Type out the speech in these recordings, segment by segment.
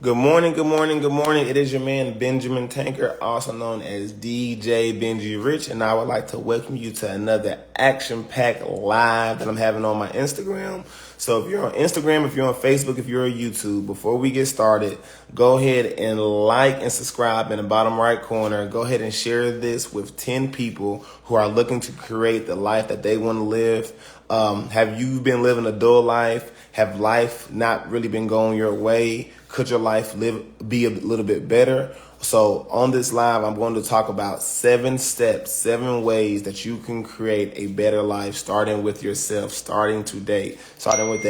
Good morning, good morning, good morning. It is your man, Benjamin Tankard, also known as DJ Benji Rich, and I would like to welcome you to another action-packed live that I'm having on my Instagram. So if you're on Instagram, if you're on Facebook, if you're on YouTube, before we get started, go ahead and like and subscribe in the bottom right corner. Go ahead and share this with 10 people who are looking to create the life that they want to live. Have you been living a dull life? Have life not really been going your way? Could your life be a little bit better? So on this live, I'm going to talk about 7 steps, 7 ways that you can create a better life, starting with yourself, starting today, starting with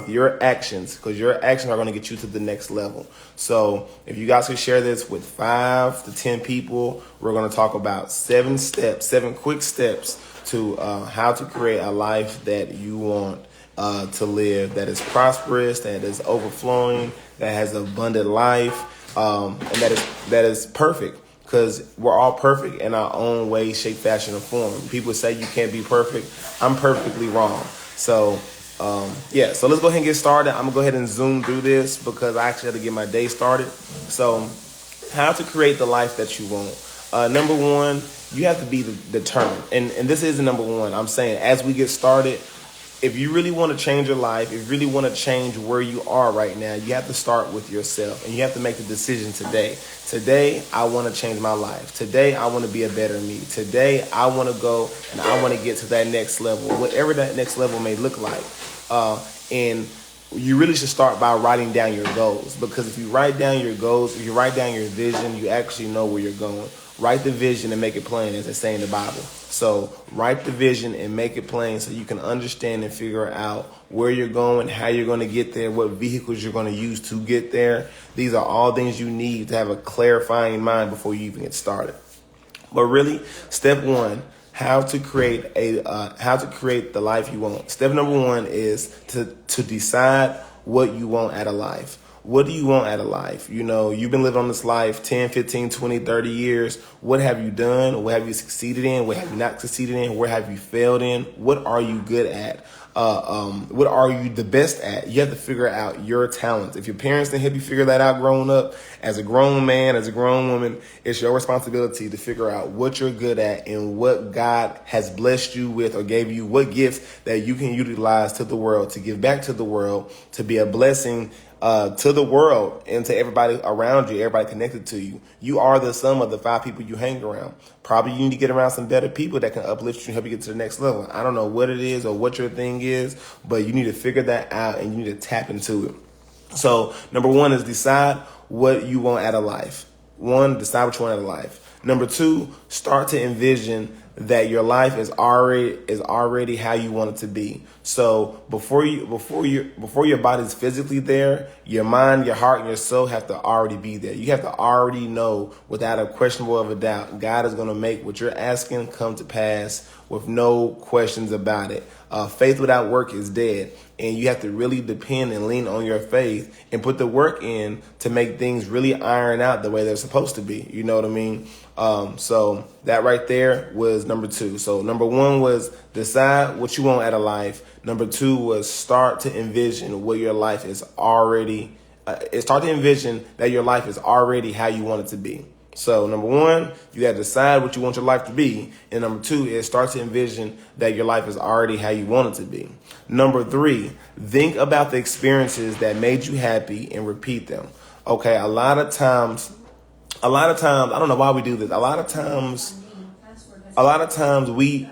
your actions, because your actions are going to get you to the next level. So if you guys could share this with 5 to 10 people, we're going to talk about 7 steps, 7 quick steps to how to create a life that you want to live, that is prosperous, that is overflowing, that has an abundant life, and that is perfect. Because we're all perfect in our own way, shape, fashion, or form. People say you can't be perfect. I'm perfectly wrong. So so let's go ahead and get started. I'm gonna go ahead and zoom through this because I actually had to get my day started. So how to create the life that you want. Number 1, you have to be determined. And this is the number 1. I'm saying as we get started, if you really want to change your life, if you really want to change where you are right now, you have to start with yourself and you have to make the decision today. Today, I want to change my life. Today, I want to be a better me. Today, I want to go and I want to get to that next level, whatever that next level may look like. And you really should start by writing down your goals, because if you write down your goals, if you write down your vision, you actually know where you're going. Write the vision and make it plain, as they say in the Bible. So write the vision and make it plain so you can understand and figure out where you're going, how you're going to get there, what vehicles you're going to use to get there. These are all things you need to have a clarifying mind before you even get started. But really, step 1, how to create the life you want. Step number 1 is to decide what you want out of life. What do you want out of life? You know, you've been living on this life 10, 15, 20, 30 years. What have you done? What have you succeeded in? What have you not succeeded in? Where have you failed in? What are you good at? What are you the best at? You have to figure out your talents. If your parents didn't help you figure that out growing up, as a grown man, as a grown woman, it's your responsibility to figure out what you're good at and what God has blessed you with or gave you, what gifts that you can utilize to the world, to give back to the world, to be a blessing to the world and to everybody around you, everybody connected to you. You are the sum of the 5 people you hang around. Probably you need to get around some better people that can uplift you and help you get to the next level. I don't know what it is or what your thing is, but you need to figure that out and you need to tap into it. So number 1 is decide what you want out of life. 1, decide what you want out of life. Number 2, start to envision that your life is already how you want it to be. So before your body's physically there, your mind, your heart, and your soul have to already be there. You have to already know without a questionable of a doubt, God is going to make what you're asking come to pass with no questions about it. Faith without work is dead. And you have to really depend and lean on your faith and put the work in to make things really iron out the way they're supposed to be. You know what I mean? So that right there was number 2. So number 1 was decide what you want out of life. Number 2 was start to envision what your life is already. Start to envision that your life is already how you want it to be. So number 1, you got to decide what you want your life to be. And number 2 is start to envision that your life is already how you want it to be. Number 3, think about the experiences that made you happy and repeat them. Okay, a lot of times, I don't know why we do this. A lot of times we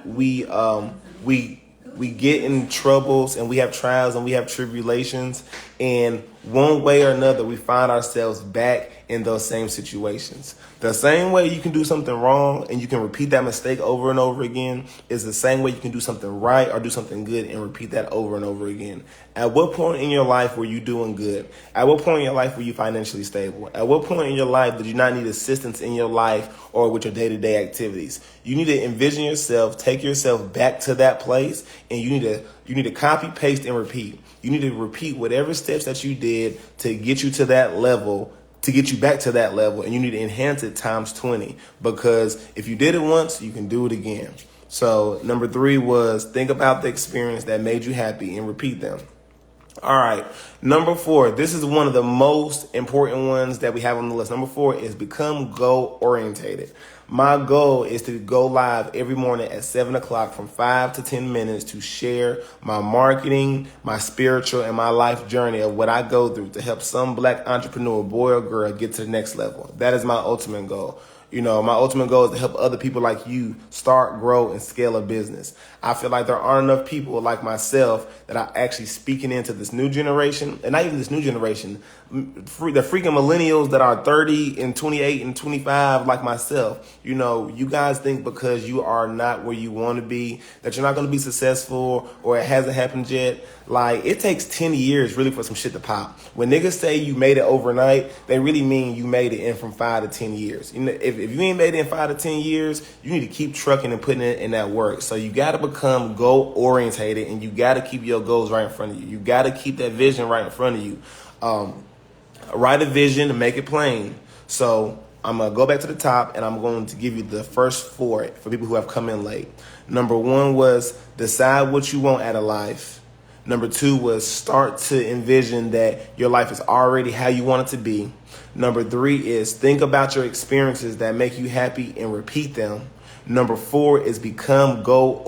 get in troubles and we have trials and we have tribulations, and one way or another we find ourselves back in those same situations. The same way you can do something wrong and you can repeat that mistake over and over again is the same way you can do something right or do something good and repeat that over and over again. At what point in your life were you doing good? At what point in your life were you financially stable? At what point in your life did you not need assistance in your life or with your day-to-day activities? You need to envision yourself, take yourself back to that place, and you need to copy, paste, and repeat. You need to repeat whatever steps that you did to get you to that level, to get you back to that level, and you need to enhance it times 20, because if you did it once, you can do it again. So number 3 was think about the experience that made you happy and repeat them. All right. Number 4, this is one of the most important ones that we have on the list. Number 4 is become goal orientated. My goal is to go live every morning at 7 o'clock from 5 to 10 minutes to share my marketing, my spiritual, and my life journey of what I go through to help some black entrepreneur, boy or girl, get to the next level. That is my ultimate goal. You know, my ultimate goal is to help other people like you start, grow, and scale a business. I feel like there aren't enough people like myself that are actually speaking into this new generation, and not even this new generation, the freaking millennials that are 30 and 28 and 25 like myself. You know, you guys think because you are not where you want to be, that you're not going to be successful or it hasn't happened yet. Like, it takes 10 years really for some shit to pop. When niggas say you made it overnight, they really mean you made it in from 5 to 10 years. You know, if you ain't made it in 5 to 10 years, you need to keep trucking and putting it in that work. So you got to become goal orientated, and you got to keep your goals right in front of you. You got to keep that vision right in front of you. Write a vision and make it plain. So I'm going to go back to the top, and I'm going to give you the first 4 for people who have come in late. Number 1 was decide what you want out of life. Number 2 was start to envision that your life is already how you want it to be. Number 3 is think about your experiences that make you happy and repeat them. Number 4 is become goal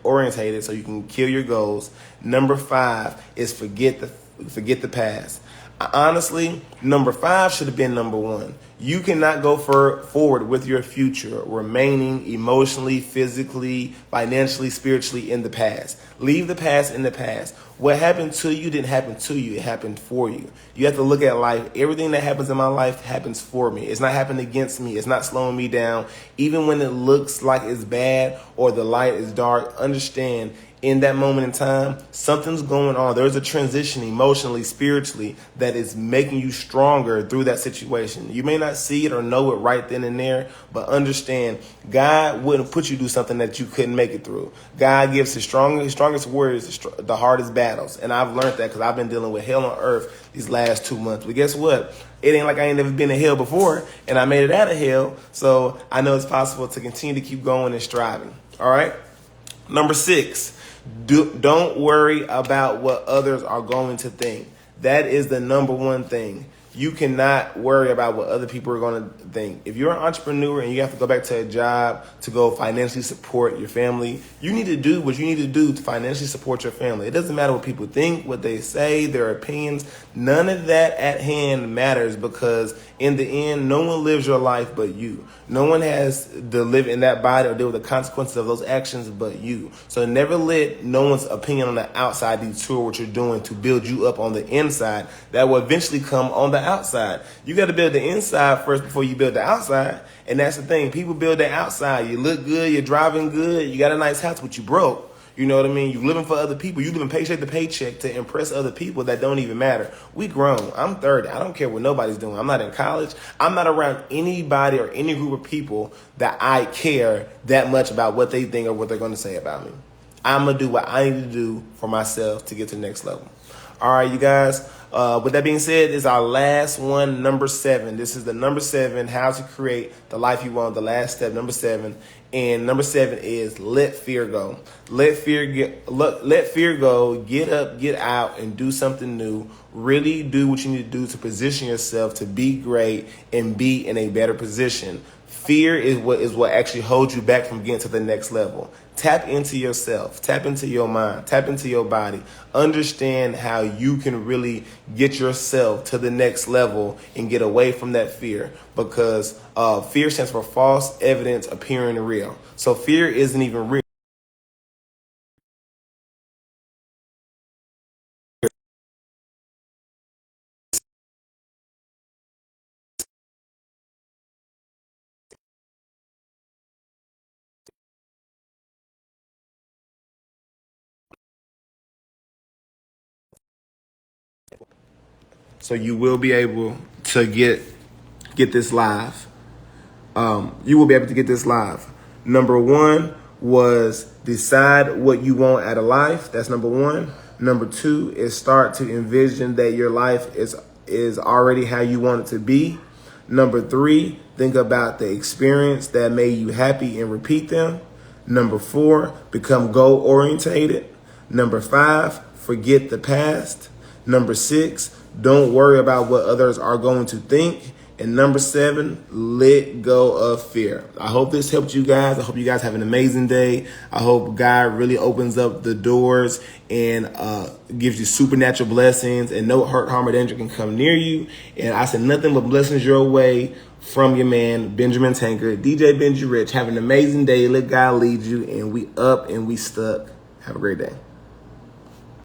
orientated so you can kill your goals. Number 5 is forget the past. Honestly, number 5 should have been number 1. You cannot go forward with your future remaining emotionally, physically, financially, spiritually in the past. Leave the past in the past. What happened to you didn't happen to you. It happened for you. You have to look at life. Everything that happens in my life happens for me. It's not happening against me. It's not slowing me down. Even when it looks like it's bad or the light is dark, understand in that moment in time, something's going on. There's a transition emotionally, spiritually, that is making you stronger through that situation. You may not see it or know it right then and there, but understand God wouldn't put you through something that you couldn't make it through. God gives his strongest warriors the hardest battles. And I've learned that because I've been dealing with hell on earth these last 2 months. But guess what? It ain't like I ain't never been in hell before, and I made it out of hell. So I know it's possible to continue to keep going and striving. All right. Number 6. Don't worry about what others are going to think. That is the number 1 thing. You cannot worry about what other people are going to think. If you're an entrepreneur and you have to go back to a job to go financially support your family, you need to do what you need to do to financially support your family. It doesn't matter what people think, what they say, their opinions. None of that at hand matters, because in the end, no one lives your life but you. No one has to live in that body or deal with the consequences of those actions but you. So never let no one's opinion on the outside detour what you're doing to build you up on the inside. That will eventually come on the outside. You got to build the inside first before you build the outside. And that's the thing. People build the outside. You look good. You're driving good. You got a nice house, but you broke. You know what I mean? You're living for other people. You're living paycheck to paycheck to impress other people that don't even matter. We grown. I'm 30. I don't care what nobody's doing. I'm not in college. I'm not around anybody or any group of people that I care that much about what they think or what they're going to say about me. I'm going to do what I need to do for myself to get to the next level. All right, you guys. With that being said, this is our last one, number 7. This is the number 7, how to create the life you want, the last step, number 7. And number 7 is let fear go. Let fear go. Get up, get out, and do something new. Really do what you need to do to position yourself to be great and be in a better position. Fear is what actually holds you back from getting to the next level. Tap into yourself, tap into your mind, tap into your body. Understand how you can really get yourself to the next level and get away from that fear, because fear stands for false evidence appearing real. So fear isn't even real. So you will be able to get this live. You will be able to get this live. Number 1 was decide what you want out of life. That's number 1. Number 2 is start to envision that your life is already how you want it to be. Number 3, think about the experience that made you happy and repeat them. Number 4, become goal orientated. Number 5, forget the past. Number 6, don't worry about what others are going to think. And number 7, let go of fear. I hope this helped you guys. I hope you guys have an amazing day. I hope God really opens up the doors and gives you supernatural blessings, and no hurt, harm, or danger can come near you. And I send nothing but blessings your way from your man, Benjamin Tankard, DJ Benji Rich. Have an amazing day. Let God lead you. And we up and we stuck. Have a great day.